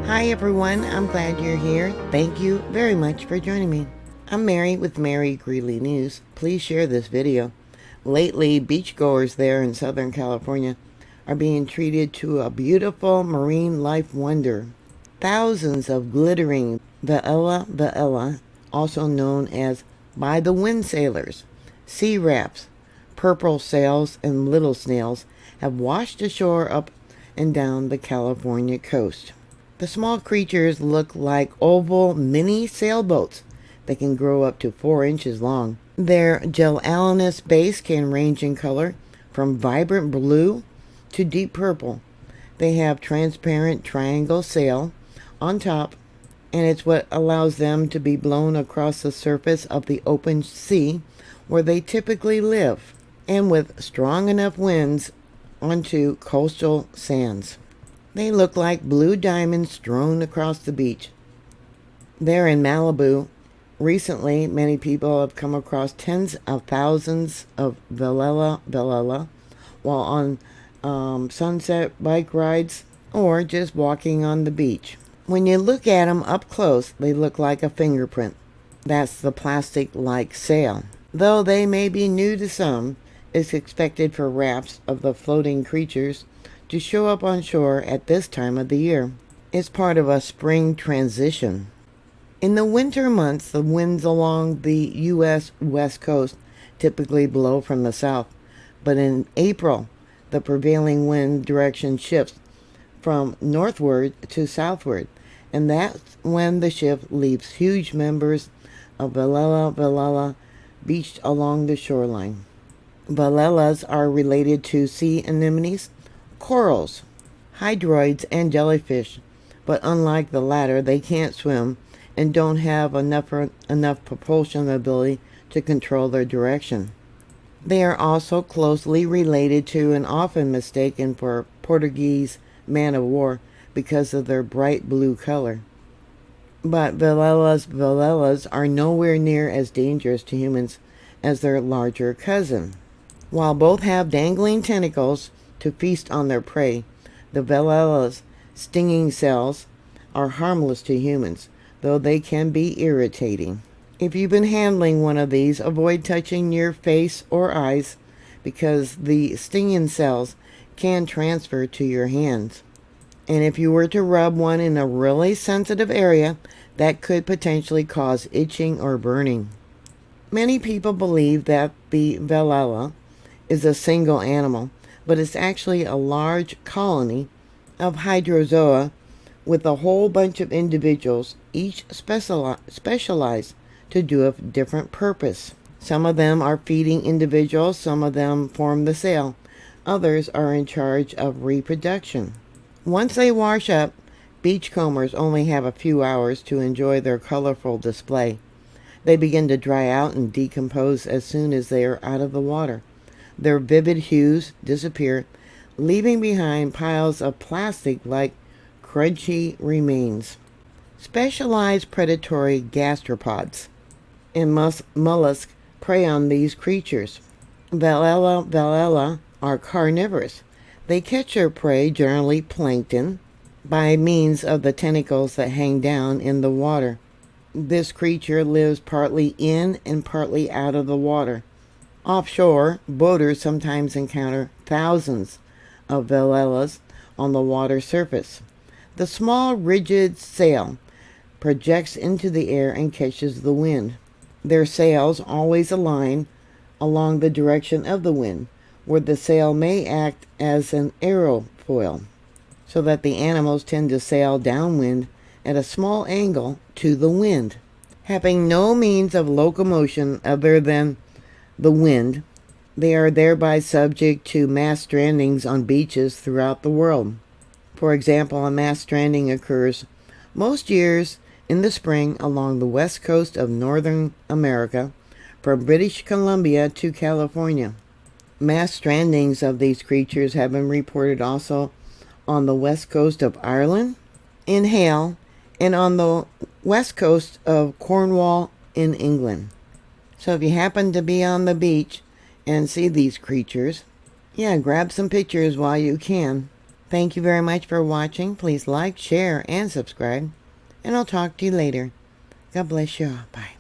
Hi everyone, I'm glad you're here. Thank you very much for joining me. I'm Mary with MaryGreeley News. Please share this video. Lately, beachgoers there in Southern California are being treated to a beautiful marine life wonder. Thousands of glittering vela, also known as by the wind sailors, sea wraps, purple sails, and little snails have washed ashore up and down the California coast. The small creatures look like oval mini sailboats that can grow up to 4 inches long. Their gelatinous base can range in color from vibrant blue to deep purple. They have transparent triangle sail on top, and it's what allows them to be blown across the surface of the open sea where they typically live, and with strong enough winds onto coastal sands. They look like blue diamonds strewn across the beach. There in Malibu, recently many people have come across tens of thousands of vela while on sunset bike rides or just walking on the beach. When you look at them up close, they look like a fingerprint. That's the plastic-like sail. Though they may be new to some, it's expected for rafts of the floating creatures to show up on shore at this time of the year. It's part of a spring transition. In the winter months, the winds along the U.S. West Coast typically blow from the south, but in April, the prevailing wind direction shifts from northward to southward, and that's when the shift leaves huge members of vela beached along the shoreline. Velelas are related to sea anemones, corals, hydroids, and jellyfish, but unlike the latter, they can't swim and don't have enough propulsion ability to control their direction. They are also closely related to and often mistaken for Portuguese man-of-war because of their bright blue color. But velelas are nowhere near as dangerous to humans as their larger cousin. While both have dangling tentacles to feast on their prey, the vela's stinging cells are harmless to humans, though they can be irritating. If you've been handling one of these, avoid touching your face or eyes because the stinging cells can transfer to your hands. And if you were to rub one in a really sensitive area, that could potentially cause itching or burning. Many people believe that the velala is a single animal, but it's actually a large colony of hydrozoa with a whole bunch of individuals, each specialized to do a different purpose. Some of them are feeding individuals, some of them form the sail, others are in charge of reproduction. Once they wash up, beachcombers only have a few hours to enjoy their colorful display. They begin to dry out and decompose as soon as they are out of the water. Their vivid hues disappear, leaving behind piles of plastic like crunchy remains. Specialized predatory gastropods and mollusks prey on these creatures. Velella are carnivorous. They catch their prey, generally plankton, by means of the tentacles that hang down in the water. This creature lives partly in and partly out of the water. Offshore, boaters sometimes encounter thousands of velelas on the water surface. The small, rigid sail projects into the air and catches the wind. Their sails always align along the direction of the wind, where the sail may act as an aerofoil, so that the animals tend to sail downwind at a small angle to the wind. Having no means of locomotion other than the wind, they are thereby subject to mass strandings on beaches throughout the world. For example, a mass stranding occurs most years in the spring along the west coast of Northern America, from British Columbia to California. Mass strandings of these creatures have been reported also on the west coast of Ireland, in Hale, and on the west coast of Cornwall in England. So if you happen to be on the beach and see these creatures, grab some pictures while you can. Thank you very much for watching. Please like, share, and subscribe. And I'll talk to you later. God bless you all. Bye.